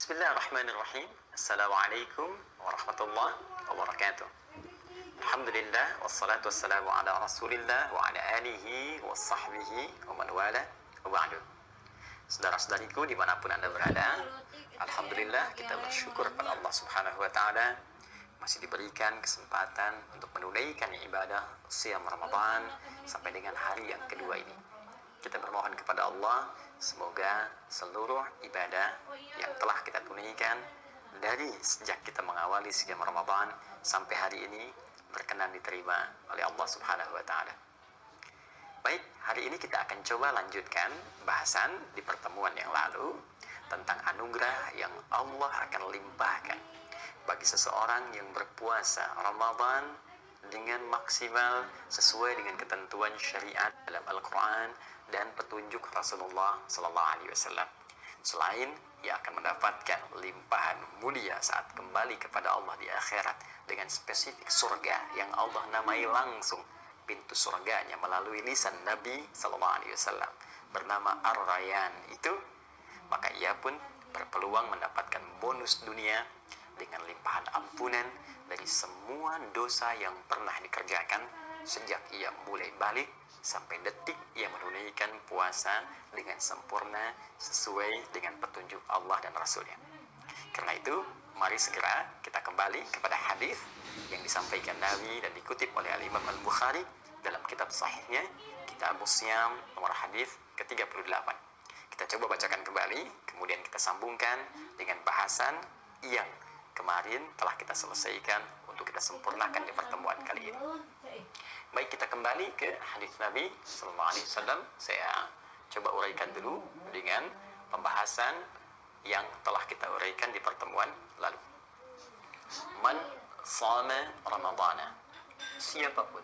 Bismillahirrahmanirrahim. Assalamualaikum warahmatullahi wabarakatuh. Alhamdulillah wassalatu wassalamu ala Rasulillah wa ala alihi wa sahbihi wa man wala wa ba'du. Saudara-saudariku dimanapun Anda berada, alhamdulillah kita bersyukur pada Allah Subhanahu wa taala masih diberikan kesempatan untuk menunaikan ibadah siam Ramadan sampai dengan hari yang kedua ini. Kita bermohon kepada Allah semoga seluruh ibadah yang telah kita tunaikan dari sejak kita mengawali siam Ramadan sampai hari ini berkenan diterima oleh Allah Subhanahu wa taala. Baik, hari ini kita akan coba lanjutkan bahasan di pertemuan yang lalu tentang anugerah yang Allah akan limpahkan bagi seseorang yang berpuasa Ramadan dengan maksimal sesuai dengan ketentuan syariat dalam Al-Quran dan petunjuk Rasulullah Sallallahu Alaihi Wasallam. Selain ia akan mendapatkan limpahan mulia saat kembali kepada Allah di akhirat dengan spesifik surga yang Allah namai langsung pintu surganya melalui lisan Nabi Sallallahu Alaihi Wasallam bernama Ar-Rayyan itu, maka ia pun berpeluang mendapatkan bonus dunia dengan limpahan ampunan dari semua dosa yang pernah dikerjakan sejak ia mulai balik sampai detik ia menunaikan puasa dengan sempurna sesuai dengan petunjuk Allah dan Rasulnya. Karena itu, mari segera kita kembali kepada hadis yang disampaikan Nabi dan dikutip oleh Al-Imam Al-Bukhari dalam kitab sahihnya, Kitab Siyam nomor hadis ke-38. Kita coba bacakan kembali, kemudian kita sambungkan dengan bahasan yang kemarin telah kita selesaikan untuk kita sempurnakan di pertemuan kali ini. Baik, kita kembali ke hadis Nabi Sallallahu Alaihi Wasallam. Saya coba uraikan dulu dengan pembahasan yang telah kita uraikan di pertemuan lalu. Man shama Ramadana, siapapun,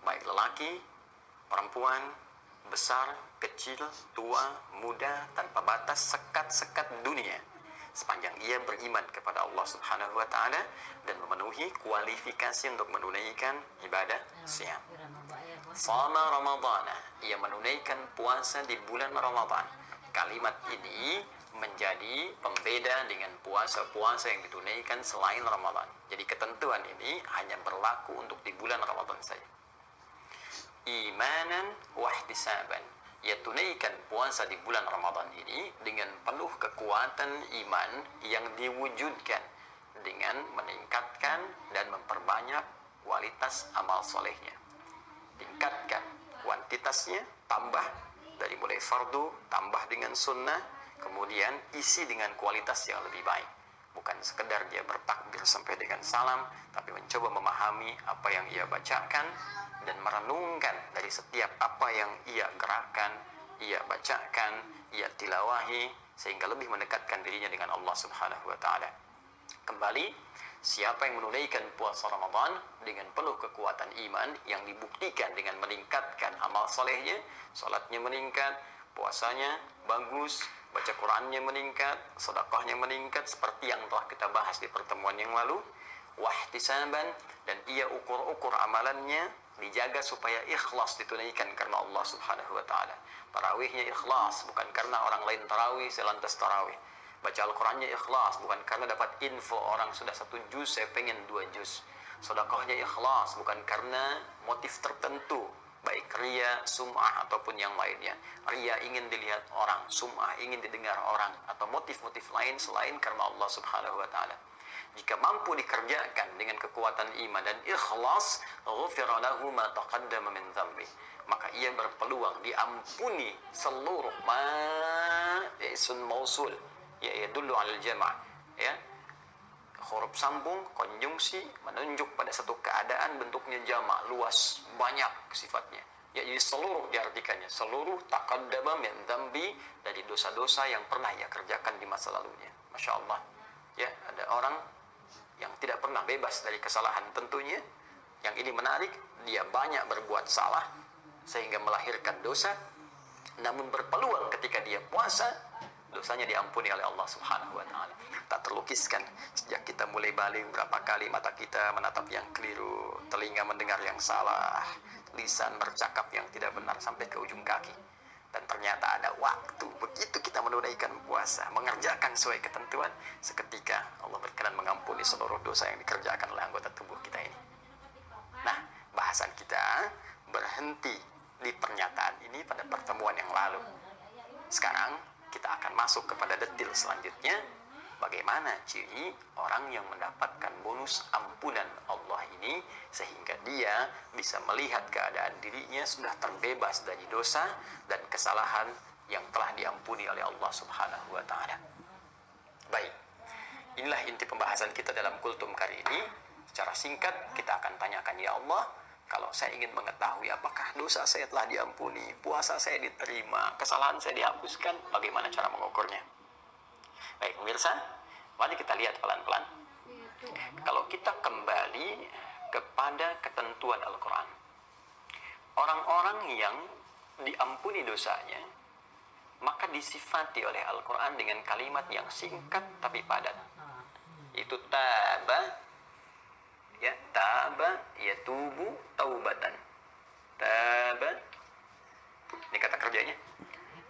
baik lelaki, perempuan, besar, kecil, tua, muda, tanpa batas, sekat-sekat dunia, sepanjang ia beriman kepada Allah Subhanahu wa taala dan memenuhi kualifikasi untuk menunaikan ibadah siam. Shama Ramadana, ia menunaikan puasa di bulan Ramadan. Kalimat ini menjadi pembeda dengan puasa-puasa yang ditunaikan selain Ramadan. Jadi ketentuan ini hanya berlaku untuk di bulan Ramadan saja. Imanan wa ihtisaban, ia tunaikan puasa di bulan Ramadan ini dengan penuh kekuatan iman yang diwujudkan dengan meningkatkan dan memperbanyak kualitas amal solehnya. Tingkatkan kuantitasnya, tambah dari mulai fardu, tambah dengan sunnah, kemudian isi dengan kualitas yang lebih baik. Bukan sekedar dia bertakbir sampai dengan salam, tapi mencoba memahami apa yang ia bacakan dan merenungkan dari setiap apa yang ia gerakan, ia bacakan, ia tilawahi, sehingga lebih mendekatkan dirinya dengan Allah Subhanahu wa taala. Kembali, siapa yang menunaikan puasa Ramadan dengan penuh kekuatan iman yang dibuktikan dengan meningkatkan amal solehnya, salatnya meningkat, puasanya bagus, baca Qurannya meningkat, sedekahnya meningkat seperti yang telah kita bahas di pertemuan yang lalu, wahtisaban, dan ia ukur-ukur amalannya dijaga supaya ikhlas ditunaikan karena Allah Subhanahu wa taala. Tarawihnya ikhlas, bukan karena orang lain tarawih saya lantas tarawih. Baca Al-Qur'annya ikhlas, bukan karena dapat info orang sudah 1 juz saya pengen 2 juz. Sedekahnya ikhlas, bukan karena motif tertentu, baik ria, sum'ah ataupun yang lainnya. Ria ingin dilihat orang, sum'ah ingin didengar orang, atau motif-motif lain selain karena Allah Subhanahu wa taala. Jika mampu dikerjakan dengan kekuatan iman dan ikhlas, ghufira lahu ma taqaddama min dzambi, maka ia berpeluang diampuni seluruh isun mausul, ya yadullu alal jama', ya, huruf sambung konjungsi menunjuk pada satu keadaan bentuknya jama', luas, banyak sifatnya, ya, jadi seluruh diartikannya, seluruh taqaddama min dzambi, dari dosa-dosa yang pernah ia kerjakan di masa lalunya. Masya Allah, ya, ada orang yang tidak pernah bebas dari kesalahan tentunya. Yang ini menarik, dia banyak berbuat salah sehingga melahirkan dosa, namun berpeluang ketika dia puasa, dosanya diampuni oleh Allah Subhanahu wa taala. Tak terlukiskan sejak kita mulai balik berapa kali mata kita menatap yang keliru, telinga mendengar yang salah, lisan bercakap yang tidak benar sampai ke ujung kaki. Dan ternyata ada waktu begitu kita menunaikan puasa, mengerjakan sesuai ketentuan, seketika Allah berkenan mengampuni seluruh dosa yang dikerjakan oleh anggota tubuh kita ini. Nah, bahasan kita berhenti di pernyataan ini pada pertemuan yang lalu. Sekarang kita akan masuk kepada detail selanjutnya. Bagaimana ciri orang yang mendapatkan bonus ampunan Allah ini, sehingga dia bisa melihat keadaan dirinya sudah terbebas dari dosa dan kesalahan yang telah diampuni oleh Allah Subhanahu wa Ta'ala. Baik, inilah inti pembahasan kita dalam kultum kali ini. Secara singkat kita akan tanyakan, ya Allah, kalau saya ingin mengetahui apakah dosa saya telah diampuni, puasa saya diterima, kesalahan saya dihapuskan, bagaimana cara mengukurnya? Baik pemirsa, mari kita lihat pelan-pelan. Kalau kita kembali kepada ketentuan Al-Quran, orang-orang yang diampuni dosanya, maka disifati oleh Al-Quran dengan kalimat yang singkat tapi padat. Itu taba, ya, taba yatubu taubatan. Taba, ini kata kerjanya,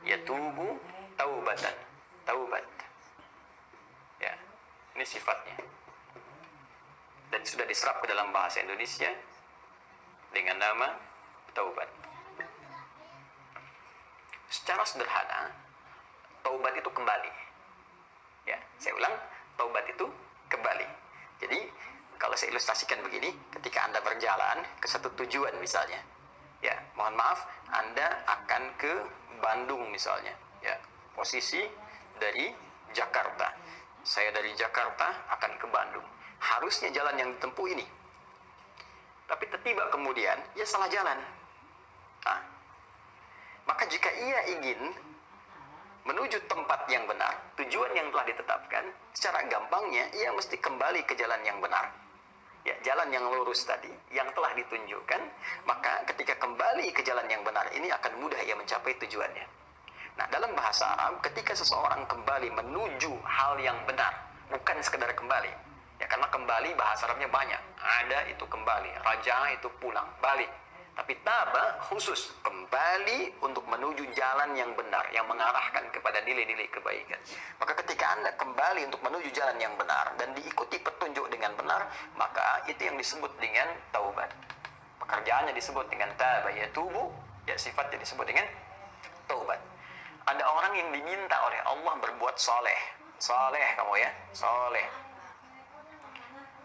yatubu taubatan, taubat. Ya, ini sifatnya. Dan sudah diserap ke dalam bahasa Indonesia dengan nama taubat. Secara sederhana, taubat itu kembali. Ya, saya ulang, taubat itu kembali. Jadi, kalau saya ilustrasikan begini, ketika Anda berjalan ke satu tujuan misalnya, ya, mohon maaf, Anda akan ke Bandung misalnya, ya, posisi dari Jakarta. Saya dari Jakarta akan ke Bandung. Harusnya jalan yang ditempuh ini. Tapi tiba kemudian, ia salah jalan. Nah, maka jika ia ingin menuju tempat yang benar, tujuan yang telah ditetapkan, secara gampangnya ia mesti kembali ke jalan yang benar. Ya, jalan yang lurus tadi, yang telah ditunjukkan, maka ketika kembali ke jalan yang benar ini akan mudah ia mencapai tujuannya. Nah, dalam bahasa Arab, ketika seseorang kembali menuju hal yang benar, bukan sekedar kembali. Ya, karena kembali bahasa Arabnya banyak. Ada itu kembali, raja itu pulang, balik. Tapi taba khusus, kembali untuk menuju jalan yang benar, yang mengarahkan kepada nilai-nilai kebaikan. Maka ketika Anda kembali untuk menuju jalan yang benar, dan diikuti petunjuk dengan benar, maka itu yang disebut dengan taubat. Pekerjaannya disebut dengan taba yatubu, ya, sifatnya disebut dengan taubat. Ada orang yang diminta oleh Allah berbuat soleh. Soleh kamu ya, soleh.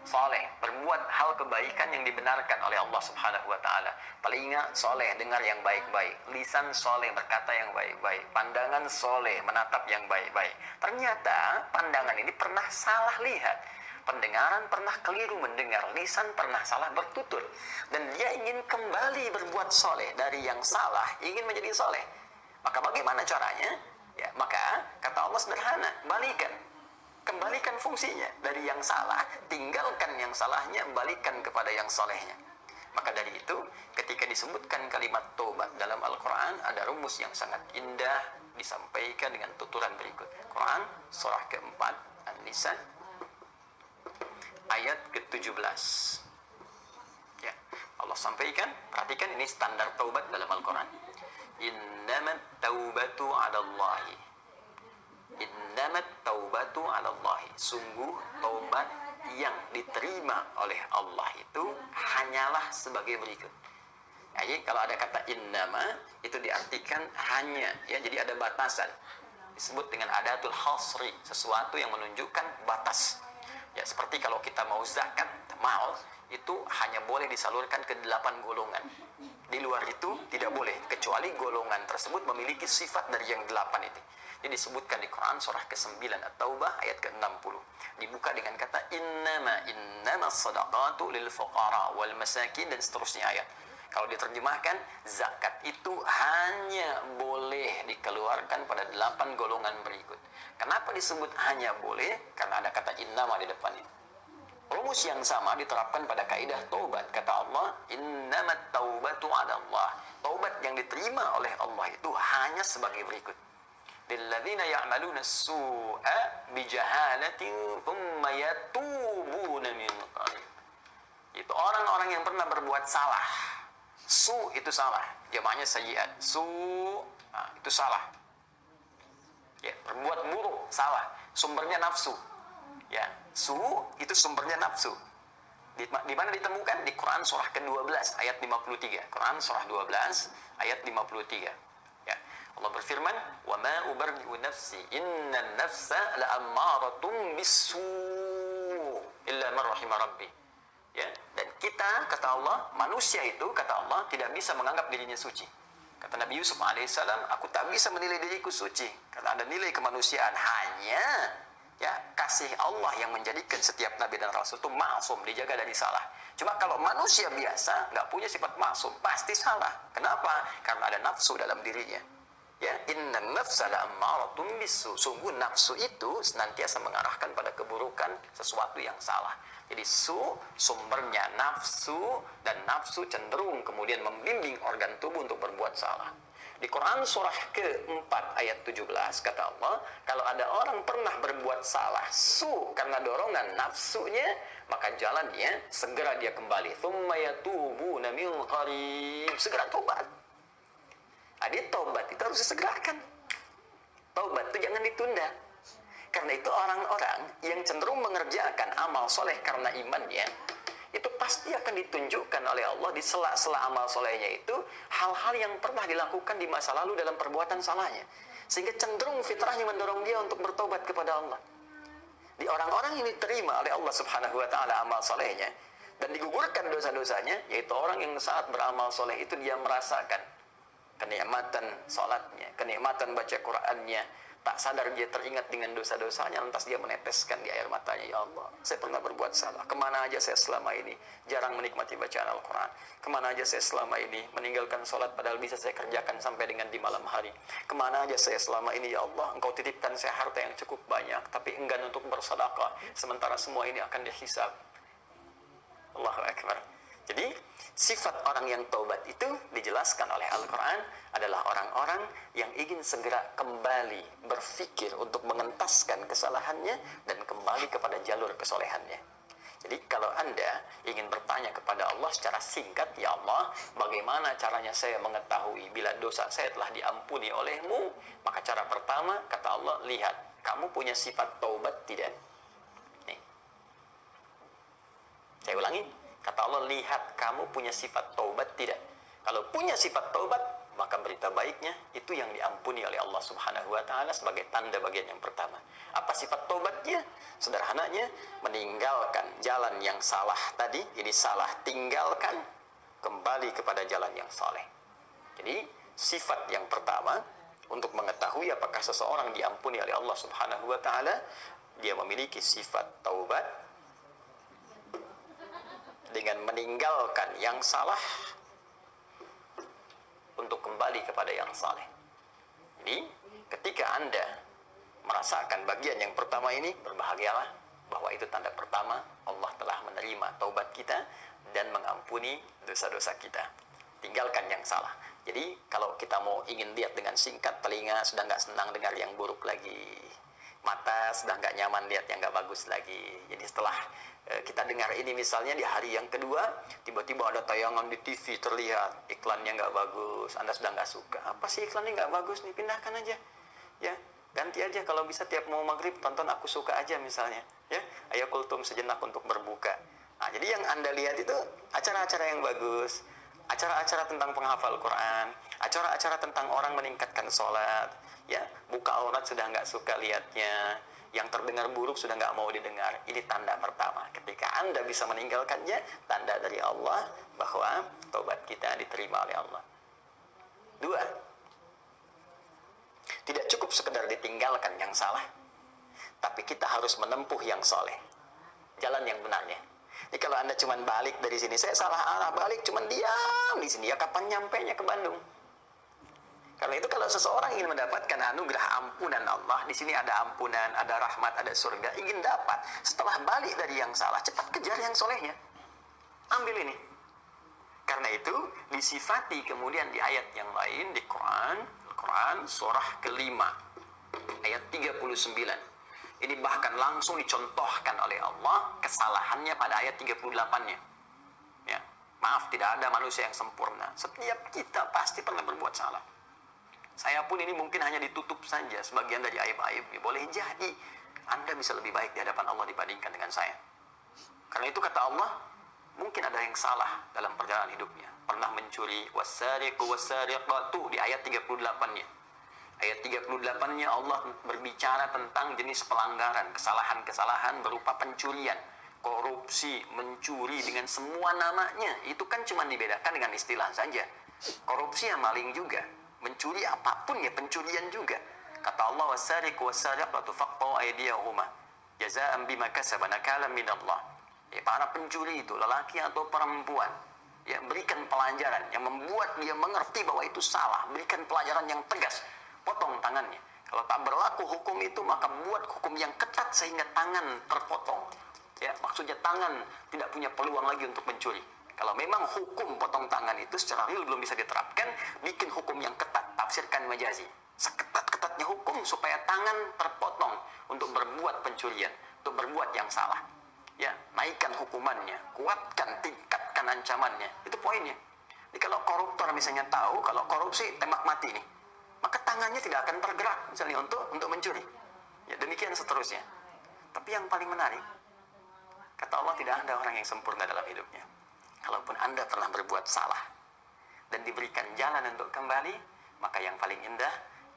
Soleh, berbuat hal kebaikan yang dibenarkan oleh Allah Subhanahu wa Ta'ala. Telinga soleh, dengar yang baik-baik. Lisan soleh, berkata yang baik-baik. Pandangan soleh, menatap yang baik-baik. Ternyata pandangan ini pernah salah lihat. Pendengaran pernah keliru mendengar. Lisan pernah salah bertutur. Dan dia ingin kembali berbuat soleh. Dari yang salah, ingin menjadi soleh. Maka bagaimana caranya? Ya, maka kata Allah sederhana, kembalikan fungsinya. Dari yang salah, tinggalkan yang salahnya, balikan kepada yang solehnya. Maka dari itu, ketika disebutkan kalimat tobat dalam Al-Quran, ada rumus yang sangat indah disampaikan dengan tuturan berikut. Quran, surah keempat, An-Nisa, ayat ke-17. Ya, Allah sampaikan, perhatikan ini standar taubat dalam Al-Quran. Innamat taubatu 'alallahi. Innamat taubatu 'alallahi. Sungguh taubat yang diterima oleh Allah itu hanyalah sebagai berikut. Jadi kalau ada kata innama itu diartikan hanya, ya, jadi ada batasan. Disebut dengan adatul hasri, sesuatu yang menunjukkan batas. Ya, seperti kalau kita mau zakat mal, itu hanya boleh disalurkan ke 8 golongan. Di luar itu tidak boleh, kecuali golongan tersebut memiliki sifat dari yang 8 itu. Ini disebutkan di Quran surah ke-9 At-Taubah ayat ke-60. Dibuka dengan kata innama sadaqatu lil fuqara wal masakin, dan seterusnya ayat. Kalau diterjemahkan, zakat itu hanya boleh dikeluarkan pada 8 golongan berikut. Kenapa disebut hanya boleh? Karena ada kata innama di depannya. Rumus yang sama diterapkan pada kaidah taubat. Kata Allah, innamat taubatu 'ala Allah. Taubat yang diterima oleh Allah itu hanya sebagai berikut. Lilladzina ya'maluna as-su'a bijahalatin thumma yatubuna min qarib. Itu orang-orang yang pernah berbuat salah. Su itu salah, jamaknya sayyi'at. Su, itu salah. Ya, salah. Sumbernya nafsu. Ya, su itu sumbernya nafsu. Di mana ditemukan? Di Quran surah ke-12 ayat 53. Quran surah 12 ayat 53. Ya. Allah berfirman, "Wa ma ubarri'u nafsi, innan nafsa la'ammaratun bis-su' illa man rahima rabbi." Ya, dan kita, kata Allah, manusia itu, kata Allah, tidak bisa menganggap dirinya suci. Kata Nabi Yusuf alaihissalam, aku tak bisa menilai diriku suci. Karena ada nilai kemanusiaan. Hanya ya kasih Allah yang menjadikan setiap Nabi dan Rasul itu maksum, dijaga dari salah. Cuma kalau manusia biasa, nggak punya sifat maksum, pasti salah. Kenapa? Karena ada nafsu dalam dirinya. Ya, inna nafsa la'ammaratun bisu. Sungguh nafsu itu senantiasa mengarahkan pada keburukan, sesuatu yang salah. Jadi sumbernya nafsu, dan nafsu cenderung kemudian membimbing organ tubuh untuk berbuat salah. Di Quran surah ke-4 ayat 17 kata Allah, kalau ada orang pernah berbuat salah karena dorongan nafsunya, maka jalannya segera dia kembali. Tsumma yatubuna min qarib. Segera tobat. Jadi tobat itu harus disegerakan. Tobat itu jangan ditunda. Karena itu orang-orang yang cenderung mengerjakan amal soleh karena imannya, itu pasti akan ditunjukkan oleh Allah di sela-sela amal solehnya itu hal-hal yang pernah dilakukan di masa lalu dalam perbuatan salahnya. Sehingga cenderung fitrahnya mendorong dia untuk bertobat kepada Allah. Di orang-orang yang diterima oleh Allah subhanahu wa ta'ala amal solehnya dan digugurkan dosa-dosanya, yaitu orang yang saat beramal soleh itu dia merasakan kenikmatan salatnya, kenikmatan baca Qur'annya, tak sadar dia teringat dengan dosa-dosanya, lantas dia meneteskan di air matanya, ya Allah, saya pernah berbuat salah, kemana aja saya selama ini jarang menikmati bacaan Al-Quran, kemana aja saya selama ini meninggalkan sholat padahal bisa saya kerjakan sampai dengan di malam hari, kemana aja saya selama ini, ya Allah, engkau titipkan saya harta yang cukup banyak tapi enggan untuk bersedekah, sementara semua ini akan dihisab. Allahu Akbar. Jadi sifat orang yang taubat itu dijelaskan oleh Al-Quran adalah orang-orang yang ingin segera kembali berpikir untuk mengentaskan kesalahannya dan kembali kepada jalur kesolehannya. Jadi kalau Anda ingin bertanya kepada Allah secara singkat, ya Allah, bagaimana caranya saya mengetahui bila dosa saya telah diampuni olehmu? Maka cara pertama, kata Allah, lihat, kamu punya sifat taubat tidak? Nih. Saya ulangi. Kata Allah, lihat kamu punya sifat taubat tidak? Kalau punya sifat taubat, maka berita baiknya itu yang diampuni oleh Allah subhanahu wa ta'ala sebagai tanda bagian yang pertama. Apa sifat taubatnya? Sederhananya, meninggalkan jalan yang salah tadi, ini salah, tinggalkan, kembali kepada jalan yang saleh. Jadi, sifat yang pertama, untuk mengetahui apakah seseorang diampuni oleh Allah subhanahu wa ta'ala, dia memiliki sifat taubat, dengan meninggalkan yang salah untuk kembali kepada yang saleh. Jadi, ketika Anda merasakan bagian yang pertama ini, berbahagialah bahwa itu tanda pertama Allah telah menerima taubat kita dan mengampuni dosa-dosa kita. Tinggalkan yang salah. Jadi, kalau kita mau ingin lihat dengan singkat, telinga sudah nggak senang dengar yang buruk lagi, mata sudah nggak nyaman lihat yang nggak bagus lagi. Jadi setelah kita dengar ini misalnya di hari yang kedua, tiba-tiba ada tayangan di TV terlihat iklannya nggak bagus, Anda sudah nggak suka. Apa sih iklannya nggak bagus nih? Pindahkan aja, ya ganti aja. Kalau bisa tiap mau maghrib tonton Aku Suka aja misalnya, ya ayo kultum sejenak untuk berbuka. Nah, jadi yang Anda lihat itu acara-acara yang bagus, acara-acara tentang penghafal Quran, acara-acara tentang orang meningkatkan sholat, ya buka aurat sudah nggak suka lihatnya, yang terdengar buruk sudah nggak mau didengar. Ini tanda pertama. Ketika Anda bisa meninggalkannya, tanda dari Allah bahwa taubat kita diterima oleh Allah. Dua, tidak cukup sekedar ditinggalkan yang salah, tapi kita harus menempuh yang soleh, jalan yang benarnya. Jadi kalau Anda cuma balik dari sini, saya salah arah, balik cuma diam di sini, ya kapan nyampenya ke Bandung? Karena itu kalau seseorang ingin mendapatkan anugerah ampunan Allah, di sini ada ampunan, ada rahmat, ada surga, ingin dapat, setelah balik dari yang salah, cepat kejar yang solehnya. Ambil ini. Karena itu disifati kemudian di ayat yang lain di Quran surah ke-5 ayat 39. Ini bahkan langsung dicontohkan oleh Allah kesalahannya pada ayat 38-nya. Ya, maaf, tidak ada manusia yang sempurna. Setiap kita pasti pernah berbuat salah. Saya pun ini mungkin hanya ditutup saja sebagian dari aib-aib. Boleh jadi Anda bisa lebih baik di hadapan Allah dibandingkan dengan saya. Karena itu kata Allah, mungkin ada yang salah dalam perjalanan hidupnya. Pernah mencuri, wasariqu wasariqatu, di ayat 38-nya. Ayat 38-nya Allah berbicara tentang jenis pelanggaran, kesalahan-kesalahan berupa pencurian, korupsi, mencuri dengan semua namanya. Itu kan cuma dibedakan dengan istilah saja. Korupsi ya maling juga, mencuri apapun ya pencurian juga. Kata Allah, wasariqu wasariqatu faqta'u aydiyahuma jazaa'an bima kasaba nakalan minallah. Ya, para pencuri itu, lelaki atau perempuan, ya, berikan pelajaran yang membuat dia mengerti bahwa itu salah. Berikan pelajaran yang tegas, potong tangannya. Kalau tak berlaku hukum itu, maka buat hukum yang ketat sehingga tangan terpotong. Ya, maksudnya tangan tidak punya peluang lagi untuk mencuri. Kalau memang hukum potong tangan itu secara real belum bisa diterapkan, bikin hukum yang ketat, tafsirkan majazi. Seketat-ketatnya hukum supaya tangan terpotong untuk berbuat pencurian, untuk berbuat yang salah. Ya, naikkan hukumannya, kuatkan, tingkatkan ancamannya. Itu poinnya. Jadi kalau koruptor misalnya tahu kalau korupsi tembak mati nih, maka tangannya tidak akan tergerak misalnya untuk mencuri. Ya, demikian seterusnya. Tapi yang paling menarik, kata Allah, tidak ada orang yang sempurna dalam hidupnya. Kalaupun Anda pernah berbuat salah dan diberikan jalan untuk kembali, maka yang paling indah,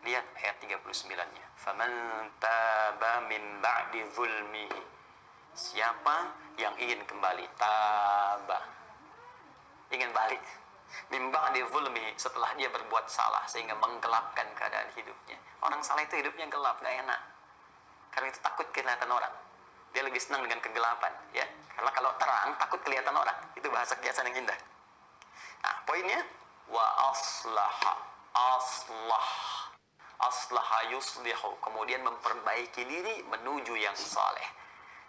lihat ayat 39-nya. Faman taba min ba'di zulmihi. Siapa yang ingin kembali, taba, ingin balik, mimba di zulmi, setelah dia berbuat salah sehingga menggelapkan keadaan hidupnya. Orang salah itu hidupnya gelap, gak enak. Karena itu takut kelihatan orang. Dia lebih senang dengan kegelapan, ya. Karena kalau terang takut kelihatan orang. Itu bahasa kiasan yang indah. Nah, poinnya wa aslaha yuslihu, kemudian memperbaiki diri menuju yang saleh.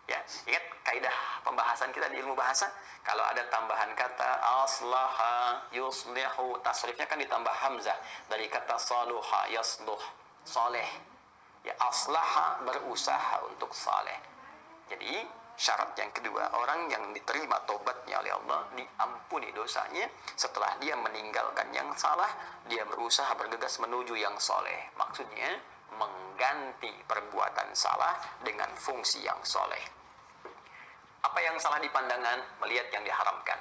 Ya, ingat kaidah pembahasan kita di ilmu bahasa, kalau ada tambahan kata aslaha yuslihu, tasrifnya kan ditambah hamzah dari kata saluha yasluh, saleh. Ya, aslaha berusaha untuk saleh. Jadi syarat yang kedua, orang yang diterima tobatnya oleh Allah, diampuni dosanya setelah dia meninggalkan yang salah, dia berusaha bergegas menuju yang saleh. Maksudnya mengganti perbuatan salah dengan fungsi yang soleh. Apa yang salah di pandangan? Melihat yang diharamkan.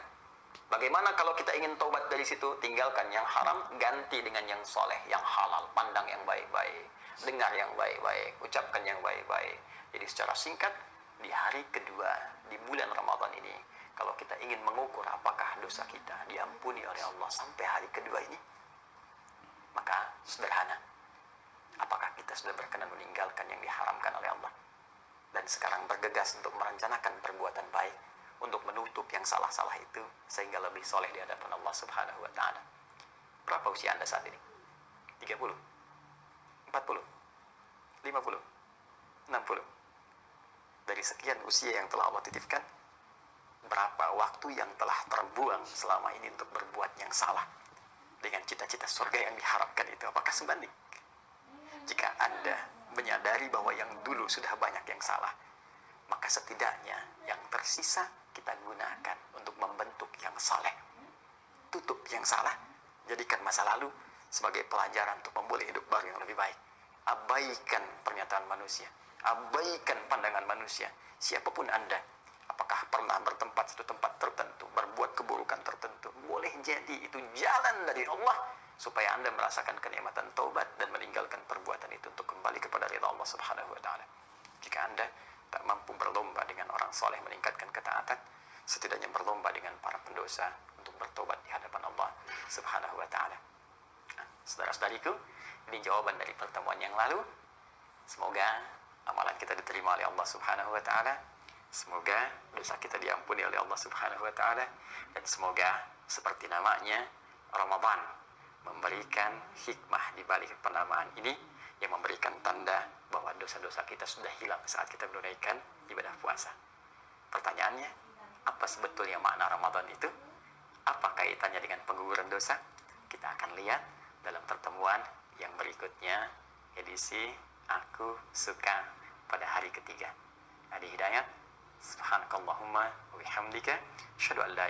Bagaimana kalau kita ingin tobat dari situ? Tinggalkan yang haram, ganti dengan yang soleh, yang halal. Pandang yang baik-baik, dengar yang baik-baik, ucapkan yang baik-baik. Jadi secara singkat, di hari kedua, di bulan Ramadan ini, kalau kita ingin mengukur apakah dosa kita diampuni oleh Allah sampai hari kedua ini, maka sederhana. Apakah kita sudah berkenan meninggalkan yang diharamkan oleh Allah? Dan sekarang bergegas untuk merencanakan perbuatan baik, untuk menutup yang salah-salah itu, sehingga lebih soleh di hadapan Allah Subhanahu wa Ta'ala. Berapa usia Anda saat ini? 30? 40? 50? 60? Dari sekian usia yang telah Allah titipkan, berapa waktu yang telah terbuang selama ini untuk berbuat yang salah dengan cita-cita surga yang diharapkan itu? Apakah sebanding? Jika Anda menyadari bahwa yang dulu sudah banyak yang salah, maka setidaknya yang tersisa kita gunakan untuk membentuk yang saleh. Tutup yang salah, jadikan masa lalu sebagai pelajaran untuk memulai hidup baru yang lebih baik. Abaikan pernyataan manusia, abaikan pandangan manusia. Siapapun Anda, apakah pernah bertempat satu tempat tertentu, berbuat keburukan tertentu, boleh jadi itu jalan dari Allah supaya Anda merasakan kenikmatan taubat dan meninggalkan perbuatan itu untuk kembali kepada ridha Allah Subhanahu wa Ta'ala. Jika Anda tak mampu berlomba dengan orang soleh meningkatkan ketaatan, setidaknya berlomba dengan para pendosa untuk bertobat di hadapan Allah Subhanahu wa Ta'ala. Nah, saudara-saudariku, ini jawaban dari pertemuan yang lalu. Semoga amalan kita diterima oleh Allah Subhanahu wa Ta'ala. Semoga dosa kita diampuni oleh Allah Subhanahu wa Ta'ala. Dan semoga seperti namanya, Ramadan memberikan hikmah di balik penamaan ini, yang memberikan tanda bahwa dosa-dosa kita sudah hilang saat kita menunaikan ibadah puasa. Pertanyaannya, apa sebetulnya makna Ramadan itu? Apa kaitannya dengan pengguguran dosa? Kita akan lihat dalam pertemuan yang berikutnya, edisi Aku Suka pada hari ketiga. Adi Hidayat, subhanakallahumma wa bihamdika, asyhadu an la